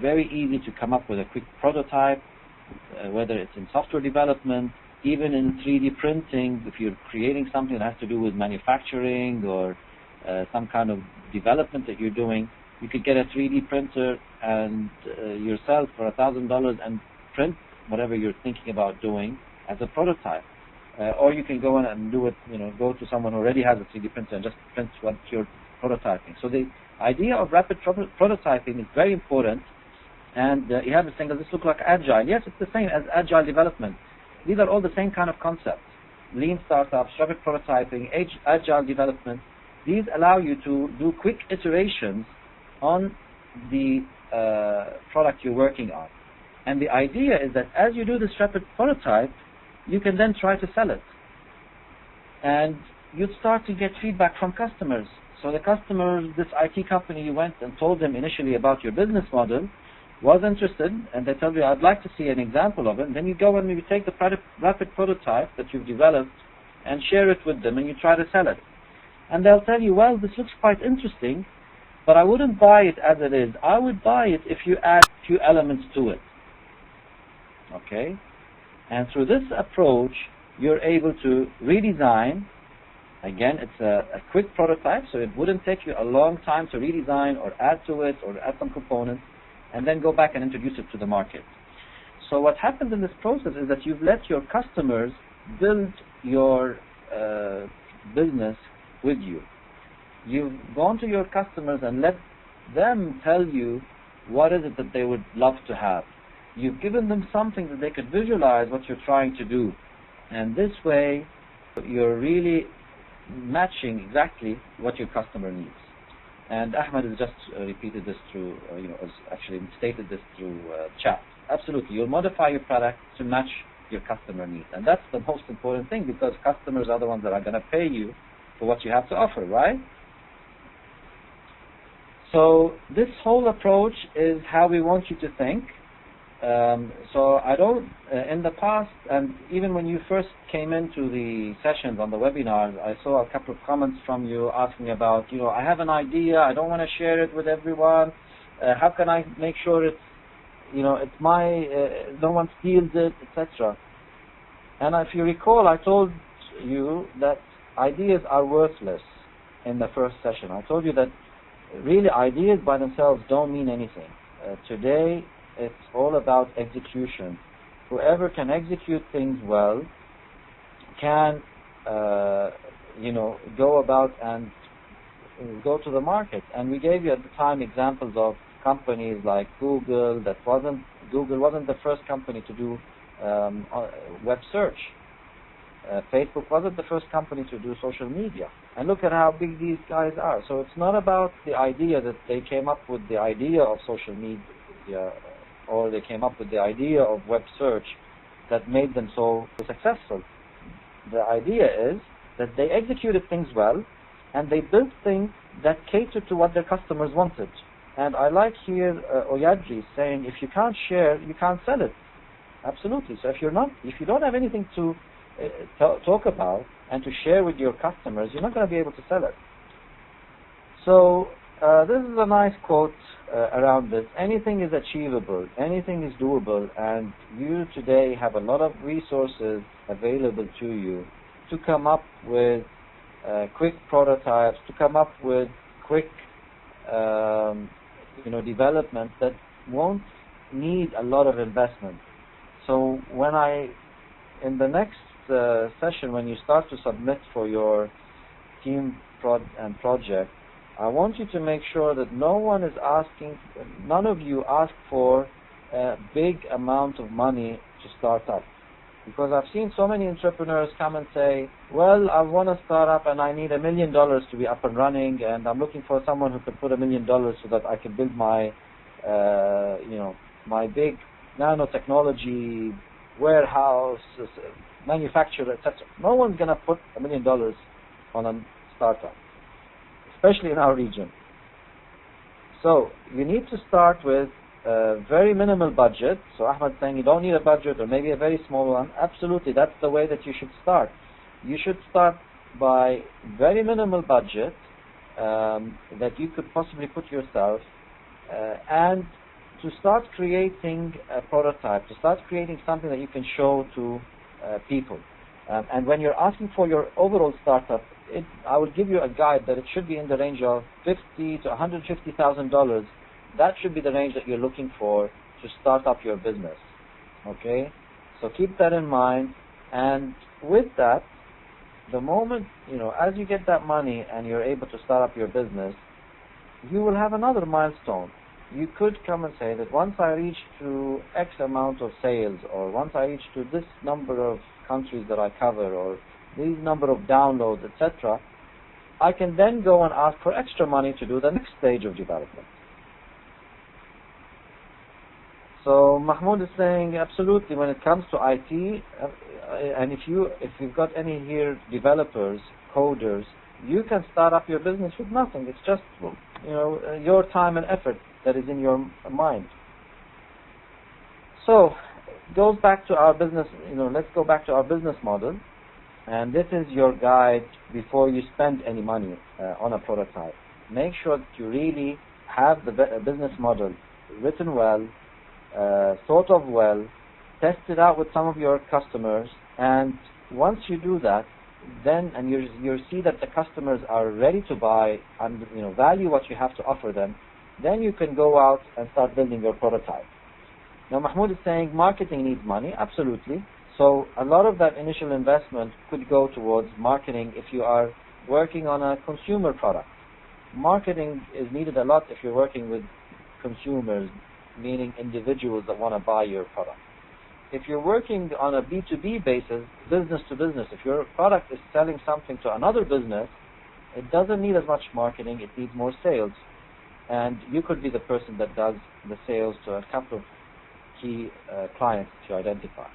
very easy to come up with a quick prototype, whether it's in software development, even in 3D printing. If you're creating something that has to do with manufacturing or some kind of development that you're doing, you could get a 3D printer and yourself for $1,000 and print whatever you're thinking about doing as a prototype. Or you can go in and do it, go to someone who already has a 3D printer and just print what you're prototyping. So the idea of rapid prototyping is very important. And you have this thing, does this look like agile? Yes, it's the same as agile development. These are all the same kind of concepts. Lean startups, rapid prototyping, agile development. These allow you to do quick iterations on the product you're working on. And the idea is that as you do this rapid prototype, you can then try to sell it. And you'd start to get feedback from customers. So the customers, this IT company you went and told them initially about your business model, was interested, and they tell you, I'd like to see an example of it. And then you go and maybe take the rapid prototype that you've developed and share it with them, and you try to sell it. And they'll tell you, well, this looks quite interesting, but I wouldn't buy it as it is. I would buy it if you add a few elements to it. Okay? And through this approach, you're able to redesign. Again, it's a quick prototype, so it wouldn't take you a long time to redesign or add to it or add some components, and then go back and introduce it to the market. So what happens in this process is that you've let your customers build your business with you. You've gone to your customers and let them tell you what is it that they would love to have. You've given them something that they could visualize what you're trying to do. And this way, you're really matching exactly what your customer needs. And Ahmed has just repeated this through, has actually stated this through chat. Absolutely, you'll modify your product to match your customer needs. And that's the most important thing, because customers are the ones that are going to pay you for what you have to offer, right? So this whole approach is how we want you to think. So I don't, in the past, and even when you first came into the sessions on the webinars, I saw a couple of comments from you asking about, I have an idea, I don't want to share it with everyone. How can I make sure it's, it's my, no one steals it, etc. And if you recall, I told you that ideas are worthless in the first session. I told you that really ideas by themselves don't mean anything. Today, it's all about execution. Whoever can execute things well can, go about and go to the market. And we gave you at the time examples of companies like Google. Google wasn't the first company to do web search. Facebook wasn't the first company to do social media. And look at how big these guys are. So it's not about the idea that they came up with the idea of social media, or they came up with the idea of web search that made them so successful. The idea is that they executed things well, and they built things that catered to what their customers wanted. And I like here Oyadri saying, if you can't share, you can't sell it. Absolutely. So if you don't have anything to talk about and to share with your customers, you're not going to be able to sell it. So this is a nice quote around this. Anything is achievable, anything is doable, and you today have a lot of resources available to you to come up with quick prototypes, to come up with quick development that won't need a lot of investment. So in the next session, when you start to submit for your team project, I want you to make sure that none of you ask for a big amount of money to start up. Because I've seen so many entrepreneurs come and say, well, I want to start up and I need $1 million to be up and running, and I'm looking for someone who can put $1 million so that I can build my, my big nanotechnology warehouse, manufacturer, etc. No one's going to put $1 million on a startup, especially in our region. So you need to start with a very minimal budget. So Ahmed's saying you don't need a budget, or maybe a very small one. Absolutely, that's the way that you should start. You should start by very minimal budget that you could possibly put yourself, and to start creating a prototype, to start creating something that you can show to people. And when you're asking for your overall startup, I will give you a guide that it should be in the range of $50,000 to $150,000. That should be the range that you're looking for to start up your business. Okay? So keep that in mind. And with that, the moment, as you get that money and you're able to start up your business, you will have another milestone. You could come and say that once I reach to X amount of sales, or once I reach to this number of countries that I cover, or these number of downloads, etc., I can then go and ask for extra money to do the next stage of development. So Mahmoud is saying absolutely when it comes to IT, and if you've got any here developers, coders, you can start up your business with nothing. It's just your time and effort that is in your mind. So it goes back to our business. Let's go back to our business model, and this is your guide before you spend any money on a prototype. Make sure that you really have the business model written well, thought of well, test it out with some of your customers, and once you do that, then you see that the customers are ready to buy and value what you have to offer them, then you can go out and start building your prototype. Now Mahmoud is saying marketing needs money. Absolutely. So a lot of that initial investment could go towards marketing if you are working on a consumer product. Marketing is needed a lot if you're working with consumers, meaning individuals that want to buy your product. If you're working on a B2B basis, business to business, if your product is selling something to another business, it doesn't need as much marketing, it needs more sales. And you could be the person that does the sales to a couple of key clients that you identify.